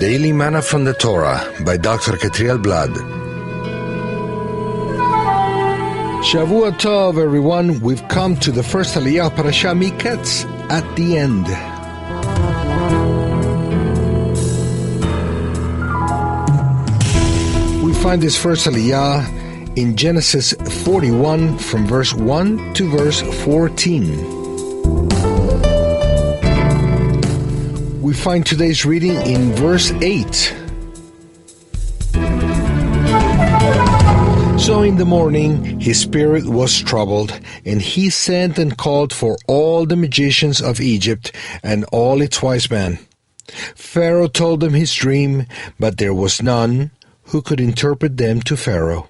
Daily Manna from the Torah by Dr. Ketriel Blad. Shavua Tov, everyone. We've come to the first Aliyah Parasha MiKets at the end. We find this first Aliyah in Genesis 41 from verse 1 to verse 14. We find today's reading in verse 8. So in the morning his spirit was troubled, and he sent and called for all the magicians of Egypt and all its wise men. Pharaoh told them his dream, but there was none who could interpret them to Pharaoh.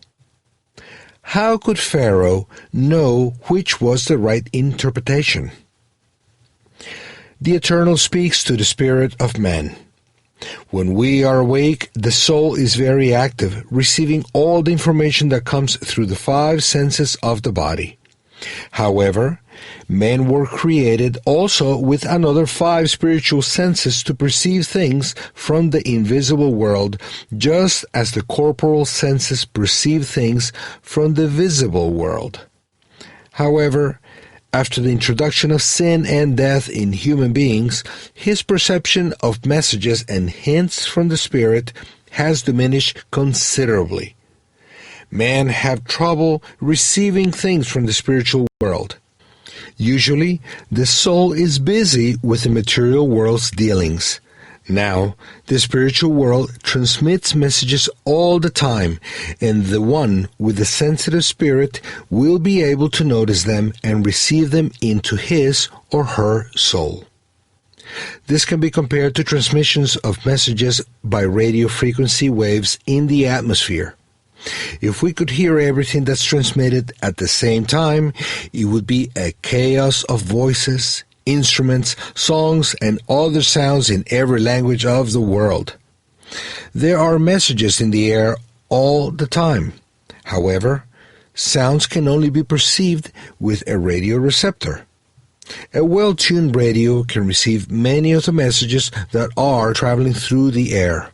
How could Pharaoh know which was the right interpretation? The Eternal speaks to the spirit of man. When we are awake, the soul is very active, receiving all the information that comes through the five senses of the body. However, men were created also with another five spiritual senses to perceive things from the invisible world, just as the corporal senses perceive things from the visible world. However, after the introduction of sin and death in human beings, his perception of messages and hints from the Spirit has diminished considerably. Men have trouble receiving things from the spiritual world. Usually, the soul is busy with the material world's dealings. Now, the spiritual world transmits messages all the time, and the one with the sensitive spirit will be able to notice them and receive them into his or her soul. This can be compared to transmissions of messages by radio frequency waves in the atmosphere. If we could hear everything that's transmitted at the same time, it would be a chaos of voices, instruments, songs, and other sounds in every language of the world. There are messages in the air all the time. However, sounds can only be perceived with a radio receptor. A well-tuned radio can receive many of the messages that are traveling through the air.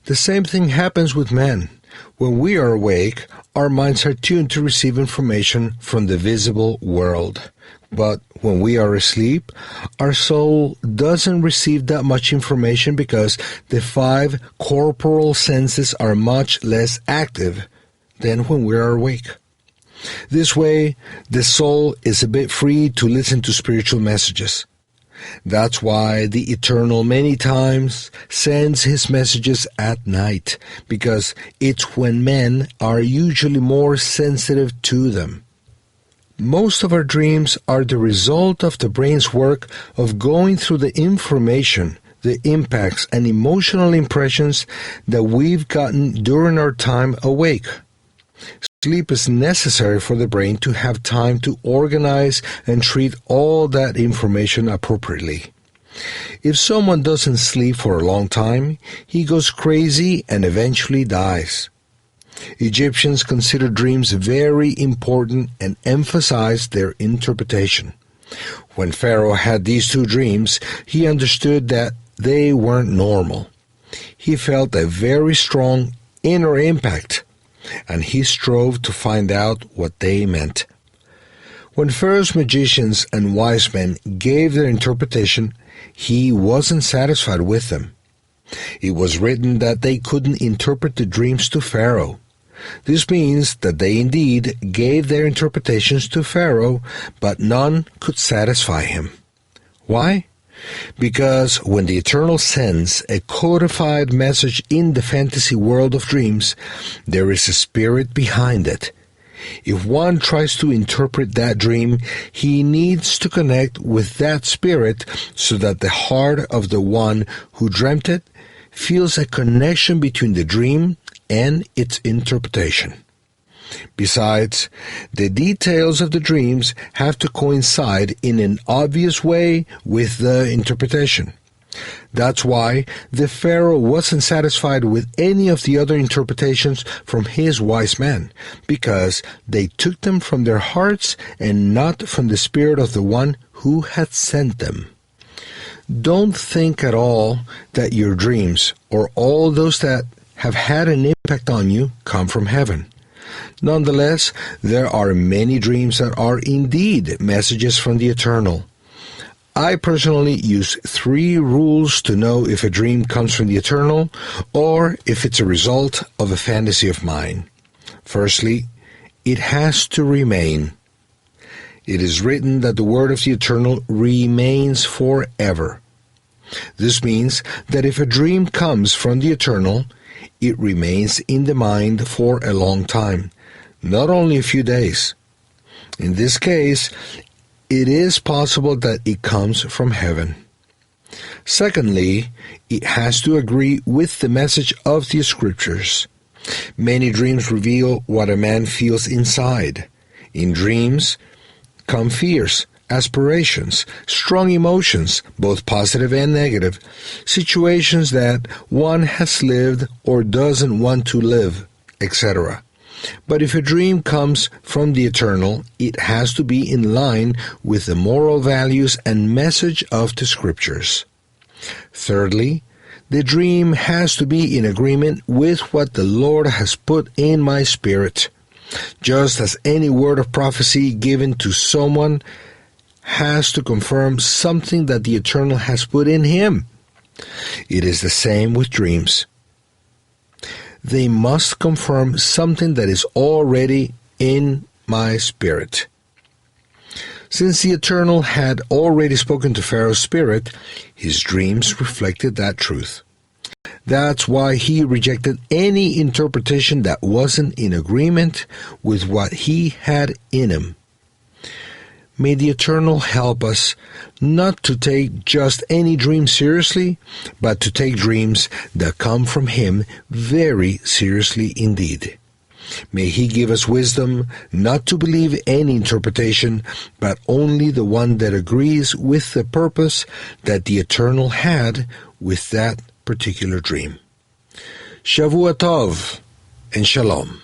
The same thing happens with men. When we are awake, our minds are tuned to receive information from the visible world. But when we are asleep, our soul doesn't receive that much information because the five corporal senses are much less active than when we are awake. This way, the soul is a bit free to listen to spiritual messages. That's why the Eternal many times sends his messages at night, because it's when men are usually more sensitive to them. Most of our dreams are the result of the brain's work of going through the information, the impacts, and emotional impressions that we've gotten during our time awake. Sleep is necessary for the brain to have time to organize and treat all that information appropriately. If someone doesn't sleep for a long time, he goes crazy and eventually dies. Egyptians considered dreams very important and emphasized their interpretation. When Pharaoh had these two dreams, he understood that they weren't normal. He felt a very strong inner impact, and he strove to find out what they meant. When Pharaoh's magicians and wise men gave their interpretation, he wasn't satisfied with them. It was written that they couldn't interpret the dreams to Pharaoh. This means that they indeed gave their interpretations to Pharaoh, but none could satisfy him. Why? Because when the Eternal sends a codified message in the fantasy world of dreams, there is a spirit behind it. If one tries to interpret that dream, he needs to connect with that spirit so that the heart of the one who dreamt it feels a connection between the dream and its interpretation. Besides, the details of the dreams have to coincide in an obvious way with the interpretation. That's why the Pharaoh wasn't satisfied with any of the other interpretations from his wise men, because they took them from their hearts and not from the spirit of the one who had sent them. Don't think at all that your dreams, or all those that have had an impact on you, come from heaven. Nonetheless, there are many dreams that are indeed messages from the Eternal. I personally use 3 rules to know if a dream comes from the Eternal or if it's a result of a fantasy of mine. Firstly, it has to remain. It is written that the word of the Eternal remains forever. This means that if a dream comes from the Eternal, it remains in the mind for a long time, not only a few days. In this case, it is possible that it comes from heaven. Secondly, it has to agree with the message of the Scriptures. Many dreams reveal what a man feels inside. In dreams come fears, aspirations, strong emotions, both positive and negative, situations that one has lived or doesn't want to live, etc. But if a dream comes from the Eternal, it has to be in line with the moral values and message of the Scriptures. Thirdly, the dream has to be in agreement with what the Lord has put in my spirit. Just as any word of prophecy given to someone has to confirm something that the Eternal has put in him, it is the same with dreams. They must confirm something that is already in my spirit. Since the Eternal had already spoken to Pharaoh's spirit, his dreams reflected that truth. That's why he rejected any interpretation that wasn't in agreement with what he had in him. May the Eternal help us not to take just any dream seriously, but to take dreams that come from Him very seriously indeed. May He give us wisdom not to believe any interpretation, but only the one that agrees with the purpose that the Eternal had with that particular dream. Shavua Tov and Shalom.